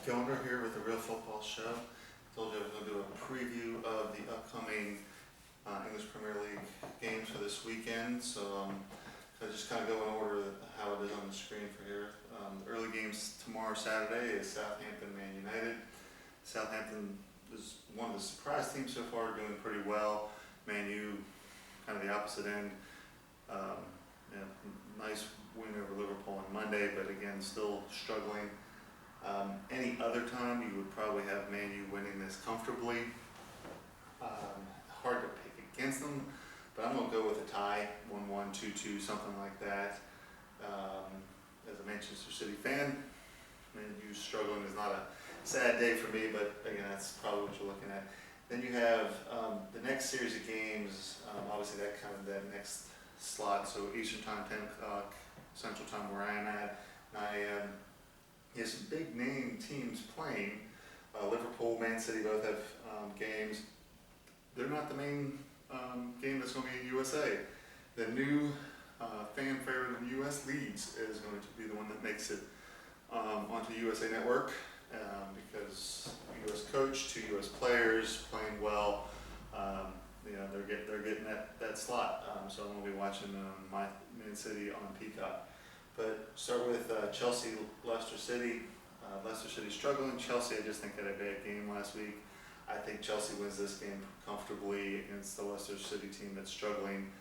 Gilmer here with the Real Football Show. Told you I was going to do a preview of the upcoming English Premier League games for this weekend. So I'll just kind of go in order how it is on the screen for here. The early games tomorrow, Saturday, is Southampton, Man United. Southampton is one of the surprise teams so far, doing pretty well. Man U, kind of the opposite end. Nice win over Liverpool on Monday, but again, still struggling. Any other time, you would probably have Man U winning this comfortably. Hard to pick against them, but I'm going to go with a tie, 1-1, 2-2, something like that. As a Manchester City fan, Man U struggling is not a sad day for me, but again, that's probably what you're looking at. Then you have the next series of games, obviously that next slot, so Eastern Time, 10 o'clock, Central Time where I am at, 9 a.m. You have some big name teams playing. Liverpool, Man City both have games. They're not the main game that's going to be in USA. The new fan favorite in the US, Leeds, is going to be the one that makes it onto USA Network because US coach, 2 US players playing well. They're getting that slot. So I'm going to be watching my Man City on Peacock. But start with Chelsea, Leicester City. Leicester City struggling. Chelsea, I just think had a bad game last week. I think Chelsea wins this game comfortably against the Leicester City team that's struggling.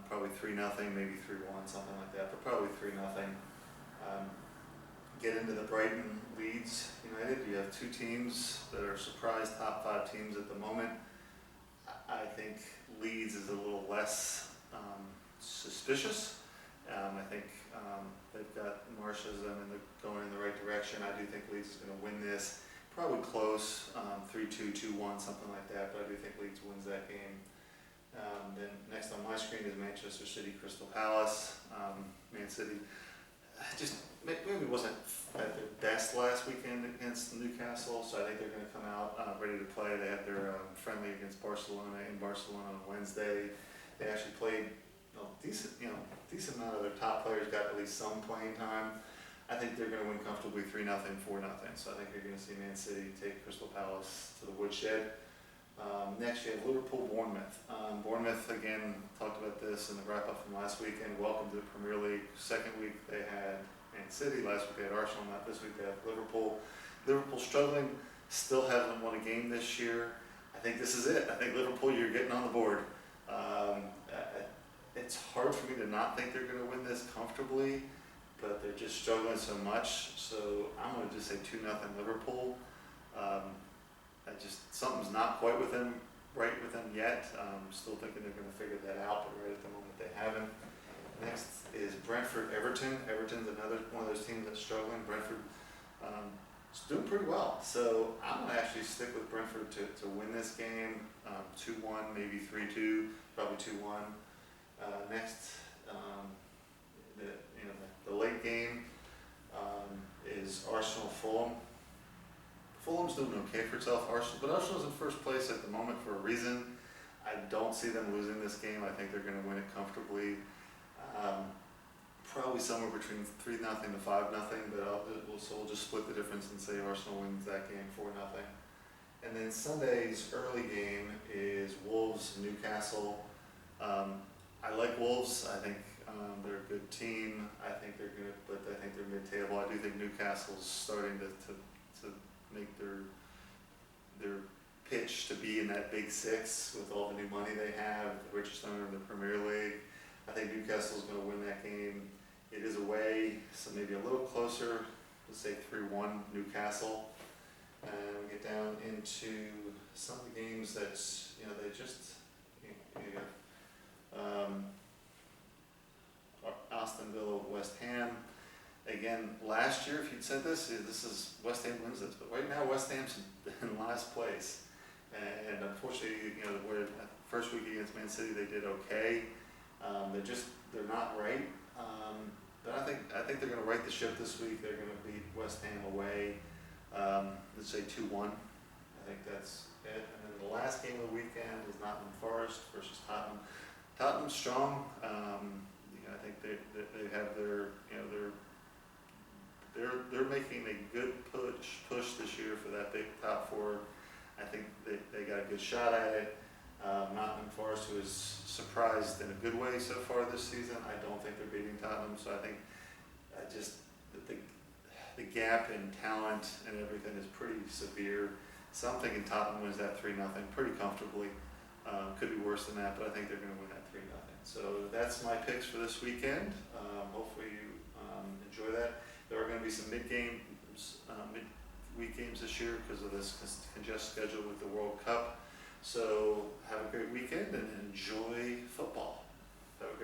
Probably 3-0, maybe 3-1, something like that, but probably 3-0. Get into the Brighton Leeds United. You have 2 teams that are surprise top 5 teams at the moment. I think Leeds is a little less suspicious. I think they've got Marsha's and they're going in the right direction. I do think Leeds is going to win this. Probably close, 3-2, 2-1, something like that, but I do think Leeds wins that game. Then next on my screen is Manchester City, Crystal Palace. Man City just maybe wasn't at their best last weekend against Newcastle, so I think they're going to come out ready to play. They had their friendly against Barcelona in Barcelona on Wednesday. They actually played decent amount of their top players got at least some playing time. I think they're going to win comfortably 3-0, 4-0. So I think you're going to see Man City take Crystal Palace to the woodshed. Next you have Liverpool, Bournemouth. Bournemouth, again, talked about this in the wrap-up from last weekend. Welcome to the Premier League. Second week they had Man City. Last week they had Arsenal. Not this week they have Liverpool. Liverpool struggling. Still haven't won a game this year. I think this is it. I think Liverpool, you're getting on the board. It's hard for me to not think they're going to win this comfortably, but they're just struggling so much. So I'm going to just say 2-0 Liverpool. Something's not quite right with them yet. Still thinking they're going to figure that out, but right at the moment they haven't. Next is Bradford Everton. Everton's another one of those teams that's struggling. Brentford is doing pretty well. So I'm going to actually stick with Brentford to win this game. 2-1, maybe 3-2, probably 2-1. Next, the late game is Arsenal-Fulham. Fulham's doing okay for itself, but Arsenal's in first place at the moment for a reason. I don't see them losing this game. I think they're going to win it comfortably. Probably somewhere between 3-0 to 5-0, but we'll just split the difference and say Arsenal wins that game 4-0. And then Sunday's early game is Wolves-Newcastle. I like Wolves. I think they're a good team. I think they're good, but I think they're mid-table. I do think Newcastle's starting to make their pitch to be in that big 6 with all the new money they have, the richest owner in the Premier League. I think Newcastle's going to win that game. It is away, so maybe a little closer. Let's say 3-1 Newcastle. And we get down into some of the games that they just Aston Villa, West Ham. Again, last year, if you'd said this is West Ham wins this, but right now West Ham's in last place, and unfortunately, the first week against Man City they did okay. They're not right, but I think they're going to right the ship this week. They're going to beat West Ham away. Let's say 2-1. I think that's it. And then the last game of the weekend is Nottingham Forest versus Tottenham. Tottenham's strong. I think they have they're making a good push I think they got a good shot at it. Nottingham Forest, who has surprised in a good way so far this season, I don't think they're beating Tottenham. So I think the gap in talent and everything is pretty severe. So I'm thinking Tottenham wins that 3-0 pretty comfortably. Could be worse than that, but I think they're going to win that 3-0. So that's my picks for this weekend. Hopefully you enjoy that. There are going to be some midweek games this year because of this congested schedule with the World Cup. So have a great weekend and enjoy football.